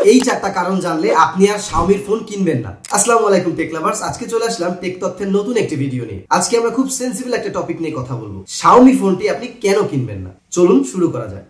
এই চারটা কারণ জানলে আপনি আর শাওমির ফোন কিনবেন না। আসসালামু আলাইকুম টেক লাভার্স, আজকে চলে আসলাম টেক তথ্যের নতুন একটি ভিডিও নিয়ে। আজকে আমরা খুব সেন্সিবল একটা টপিক নিয়ে কথা বলবো, শাওমি ফোনটি আপনি কেন কিনবেন না। চলুন শুরু করা যাক।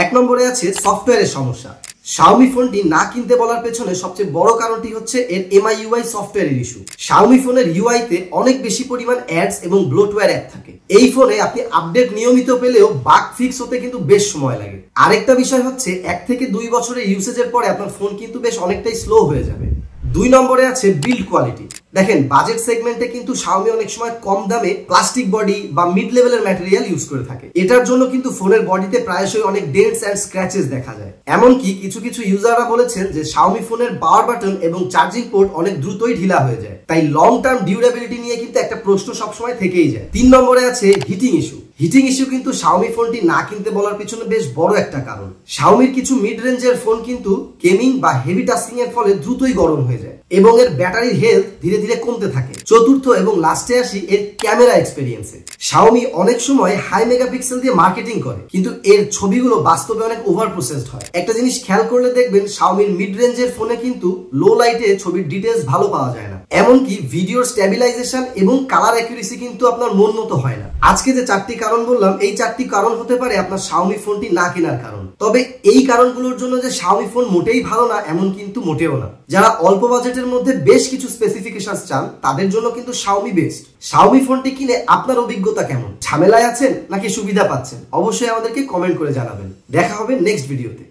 এক নম্বরে আছে সফটওয়্যারের সমস্যা। শাওমি ফোনটি না কিনতে বলার পেছনে সবচেয়ে বড় কারণটি হচ্ছে এর MIUI সফটওয়্যারের ইস্যু। শাওমি ফোনের ইউআই তে অনেক বেশি পরিমাণ অ্যাডস এবং ব্লোটওয়্যার অ্যাপ থাকে। এই ফোনে আপনি আপডেট নিয়মিত পেলেও বাগ ফিক্স হতে কিন্তু বেশ সময় লাগে। আরেকটা বিষয় হচ্ছে 1 থেকে 2 বছরের ইউসেজের পরে আপনার ফোন কিন্তু বেশ অনেকটাই স্লো হয়ে যাবে। 2 নম্বরে আছে বিল্ড কোয়ালিটি। দেখেন, বাজেট সেগমেন্টে কিন্তু শাওমি অনেক সময় কম দামে প্লাস্টিক বডি বা মিড লেভেলের ম্যাটেরিয়াল ইউজ করে থাকে। এটার জন্য কিন্তু ফোনের বডিতে প্রায়শই অনেক ডেন্টস এন্ড স্ক্র্যাচেস দেখা যায়। এমনকি কিছু কিছু ইউজাররা বলেছেন যে শাওমি ফোনের পাওয়ার বাটন এবং চার্জিং পোর্ট অনেক দ্রুতই ঢিলা হয়ে যায়। তাই লং টার্ম ডিউরেবিলিটি নিয়ে কিন্তু একটা প্রশ্ন সবসময় থেকেই যায়। 3 নম্বরে আছে হিটিং ইস্যু। হিটিং ইস্যু কিন্তু শাওমি ফোনটি না কিনতে বলার পিছনে বেশ বড় একটা কারণ। শাওমির কিছু মিড রেঞ্জের ফোন কিন্তু গেমিং বা হেভি টাস্কিং এর ফলে দ্রুতই গরম হয়ে যায় এবং এর ব্যাটারির হেলথ ধীরে ধীরে কমতে থাকে। চতুর্থ এবং লাস্টে আসি এর ক্যামেরা এক্সপেরিয়েন্সে। শাওমি অনেক সময় হাই মেগাপিক্সেল দিয়ে মার্কেটিং করে, কিন্তু এর ছবিগুলো বাস্তবে অনেক ওভার প্রসেসড হয়। একটা জিনিস খেয়াল করলে দেখবেন শাওমির মিড রেঞ্জের ফোনে কিন্তু লো লাইটে ছবির ডিটেলস ভালো পাওয়া যায় না। এমনকি ভিডিওর স্ট্যাবিলাইজেশন এবং কালার অ্যাকুরেসি কিন্তু আপনার মন মতো হয় না। আজকে যে 4টি কারণ বললাম, এই 4টি কারণ হতে পারে আপনার শাওমি ফোনটি না কেনার কারণ। তবে এই কারণগুলোর জন্য যে শাওমি ফোন মোটেই ভালো না এমন কিন্তু মোটেও না। যারা অল্প বাজেটের মধ্যে বেশ কিছু স্পেসিফিকেশন চান তাদের জন্য কিন্তু শাওমি বেস্ট। শাওমি ফোনটি কিনে আপনার অভিজ্ঞতা কেমন? ঝামেলায় আছেন নাকি সুবিধা পাচ্ছেন? অবশ্যই আমাদেরকে কমেন্ট করে জানাবেন। দেখা হবে নেক্সট ভিডিওতে।